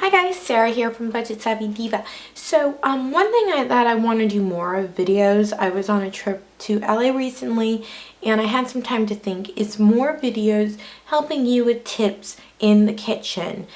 Hi guys, Sarah here from BudgetSavvyDiva. So one thing that I want to do more of videos, I was on a trip to LA recently and I had some time to think, is more videos helping you with tips in the kitchen.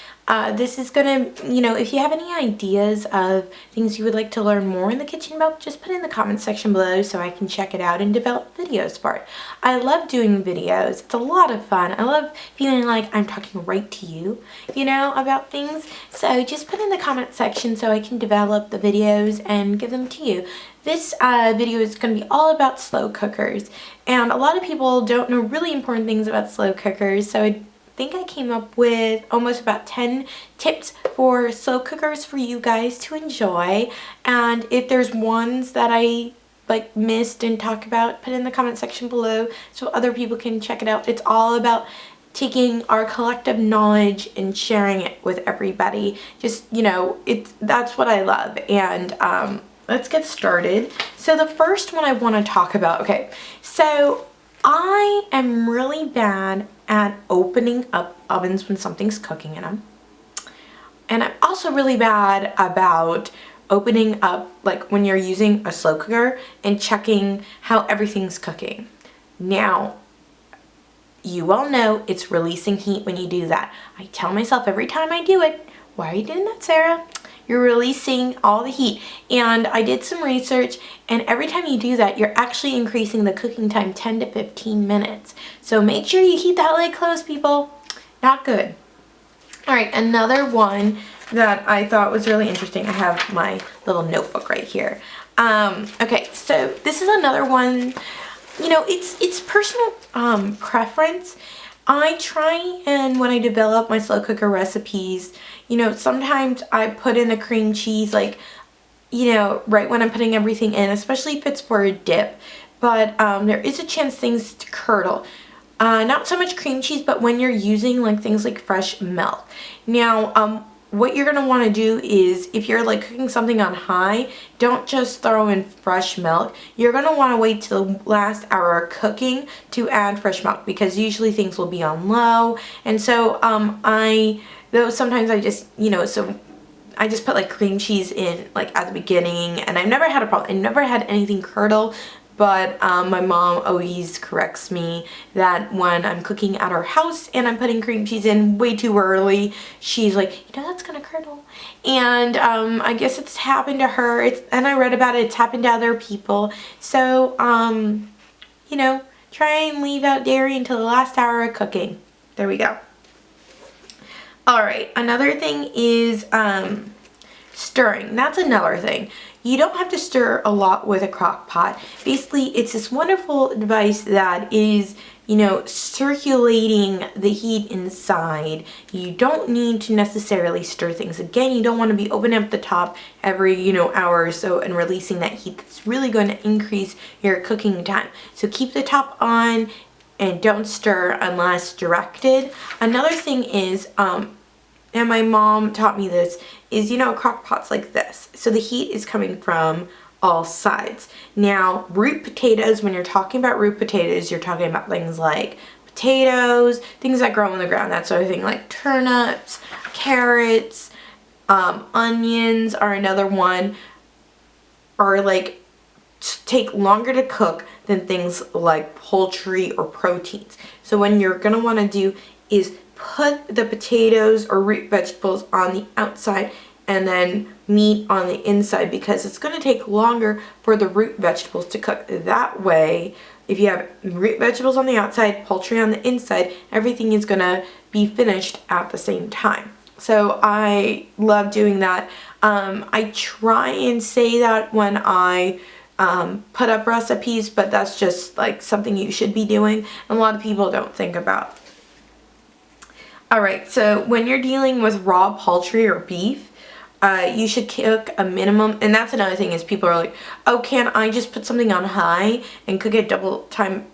This is gonna, if you have any ideas of things you would like to learn more in the kitchen about, just put it in the comment section below so I can check it out and develop videos for it. I love doing videos. It's a lot of fun. I love feeling like I'm talking right to you, about things. So just put in the comment section so I can develop the videos and give them to you. This video is going to be all about slow cookers, and a lot of people don't know really important things about slow cookers, so I think I came up with almost about 10 tips for slow cookers for you guys to enjoy. And if there's ones that I missed and talk about, put it in the comment section below so other people can check it out. It's all about taking our collective knowledge and sharing it with everybody. Just, that's what I love. And let's get started. So the first one I want to talk about, okay, so I am really bad at opening up ovens when something's cooking in them. And I'm also really bad about opening up, when you're using a slow cooker and checking how everything's cooking. Now, you all know it's releasing heat when you do that. I tell myself every time I do it, why are you doing that, Sarah? You're releasing all the heat. And I did some research, and every time you do that, you're actually increasing the cooking time 10 to 15 minutes. So make sure you keep that lid closed, people. Not good. All right, another one that I thought was really interesting. I have my little notebook right here. Okay, so this is another one. It's personal preference. I try, and when I develop my slow cooker recipes, sometimes I put in the cream cheese, right when I'm putting everything in, especially if it's for a dip. But there is a chance things to curdle. Not so much cream cheese, but when you're using things like fresh milk. Now, what you're going to want to do is, if you're cooking something on high, don't just throw in fresh milk. You're going to want to wait till the last hour of cooking to add fresh milk, because usually things will be on low. And so sometimes I just, so I just put cream cheese in at the beginning, and I've never had a problem. I never had anything curdle. But my mom always corrects me that when I'm cooking at her house and I'm putting cream cheese in way too early, she's like, that's gonna curdle. And I guess it's happened to her. And I read about it. It's happened to other people. So, try and leave out dairy until the last hour of cooking. There we go. All right. Another thing is stirring. That's another thing. You don't have to stir a lot with a crock pot. Basically, it's this wonderful device that is, circulating the heat inside. You don't need to necessarily stir things. Again, you don't want to be opening up the top every, hour or so and releasing that heat. That's really going to increase your cooking time. So keep the top on and don't stir unless directed. Another thing is, and my mom taught me this, is, crock pots like this. So the heat is coming from all sides. Now, root potatoes, when you're talking about root potatoes, you're talking about things like potatoes, things that grow on the ground, that sort of thing, like turnips, carrots, onions are another one, are take longer to cook than things like poultry or proteins. So what you're gonna wanna do is put the potatoes or root vegetables on the outside and then meat on the inside, because it's going to take longer for the root vegetables to cook. That way, if you have root vegetables on the outside, poultry on the inside, everything is going to be finished at the same time. So I love doing that. I try and say that when I put up recipes, but that's just something you should be doing, and a lot of people don't think about. Alright, so when you're dealing with raw poultry or beef, you should cook a minimum, and that's another thing, is people are like, oh, can I just put something on high and cook it double time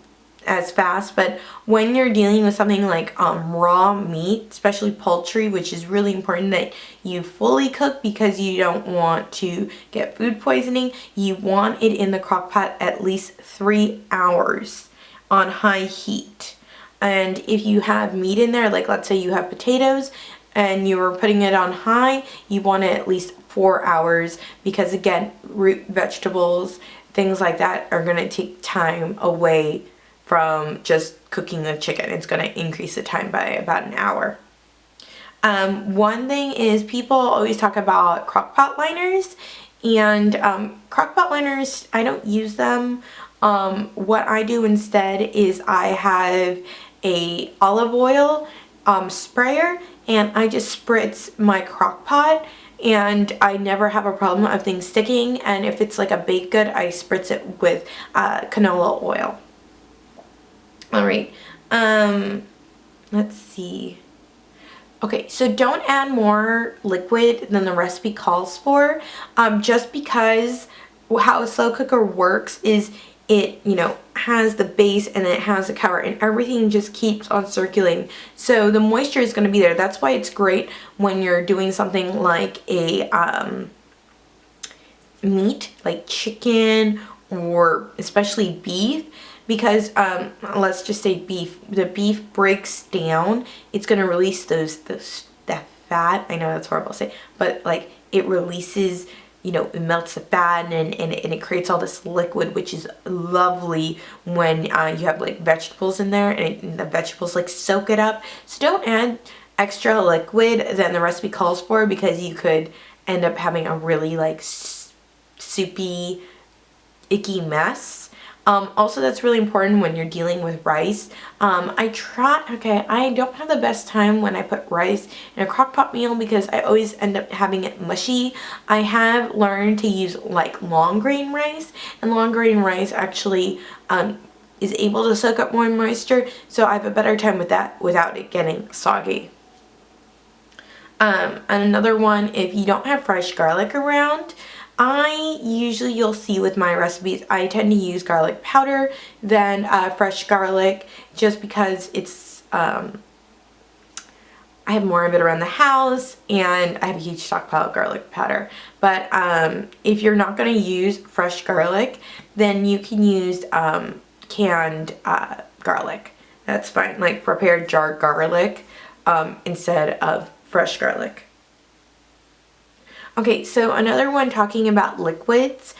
as fast? But when you're dealing with something like raw meat, especially poultry, which is really important that you fully cook because you don't want to get food poisoning, you want it in the crock pot at least 3 hours on high heat. And if you have meat in there, let's say you have potatoes, and you're putting it on high, you want it at least 4 hours, because again, root vegetables, things like that are going to take time away from just cooking the chicken. It's going to increase the time by about an hour. One thing is, people always talk about crock pot liners, and crock pot liners, I don't use them. What I do instead is I have a olive oil sprayer, and I just spritz my crock pot, and I never have a problem of things sticking. And if it's like a baked good, I spritz it with canola oil. Alright, let's see. Okay, so don't add more liquid than the recipe calls for, just because how a slow cooker works is it, you know, has the base and it has the cover, and everything just keeps on circulating. So the moisture is going to be there. That's why it's great when you're doing something like a meat, like chicken or especially beef, because let's just say beef, the beef breaks down, it's going to release that fat. I know that's horrible to say, but like it releases, you know, it melts the fat, and it creates all this liquid, which is lovely when you have like vegetables in there, and the vegetables like soak it up. So don't add extra liquid than the recipe calls for, because you could end up having a really like soupy, icky mess. Also, that's really important when you're dealing with rice. I don't have the best time when I put rice in a crock pot meal, because I always end up having it mushy. I have learned to use like long grain rice, and long grain rice actually is able to soak up more moisture, so I have a better time with that without it getting soggy. And another one, if you don't have fresh garlic around, you'll see with my recipes, I tend to use garlic powder than fresh garlic, just because it's, I have more of it around the house, and I have a huge stockpile of garlic powder. But if you're not going to use fresh garlic, then you can use canned garlic. That's fine, like prepared jarred garlic instead of fresh garlic. Okay, so another one, talking about liquids.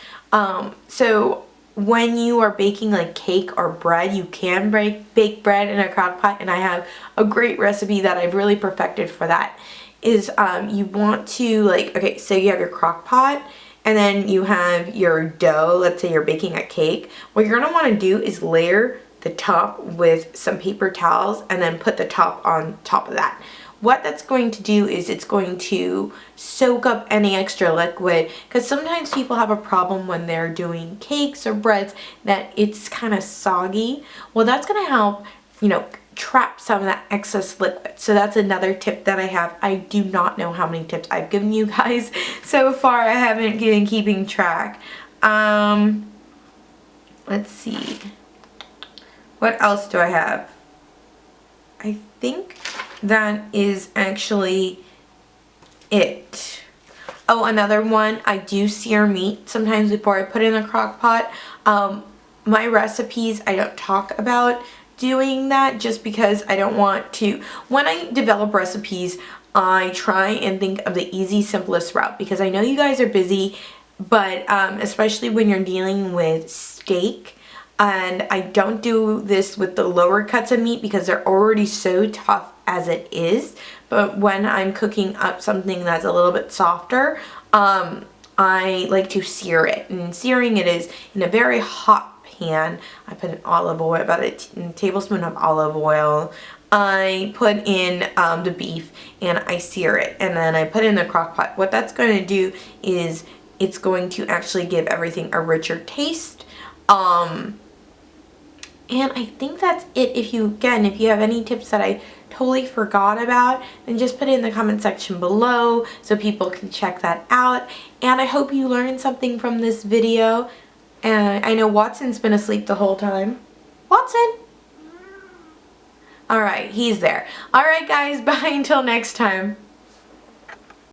So when you are baking like cake or bread, you can bake bread in a crock pot, and I have a great recipe that I've really perfected for that. Is you want to, like, okay, so you have your crock pot, and then you have your dough. Let's say you're baking a cake. What you're going to want to do is layer the top with some paper towels, and then put the top on top of that. What that's going to do is it's going to soak up any extra liquid, because sometimes people have a problem when they're doing cakes or breads that it's kind of soggy. Well, that's going to help, you know, trap some of that excess liquid. So that's another tip that I have. I do not know how many tips I've given you guys so far. I haven't been keeping track. Let's see. What else do I have? I think that is actually it. Oh, another one, I do sear meat sometimes before I put it in a crock pot. My recipes, I don't talk about doing that, just because I don't want to. When I develop recipes, I try and think of the easy, simplest route, because I know you guys are busy, but especially when you're dealing with steak. And I don't do this with the lower cuts of meat, because they're already so tough as it is. But when I'm cooking up something that's a little bit softer, I like to sear it. And searing it is in a very hot pan. I put an olive oil, about a tablespoon of olive oil. I put in the beef, and I sear it, and then I put it in the crock pot. What that's going to do is it's going to actually give everything a richer taste. And I think that's it. If you have any tips that I totally forgot about, then just put it in the comment section below so people can check that out. And I hope you learned something from this video. And I know Watson's been asleep the whole time. Watson! Alright, he's there. Alright guys, bye until next time.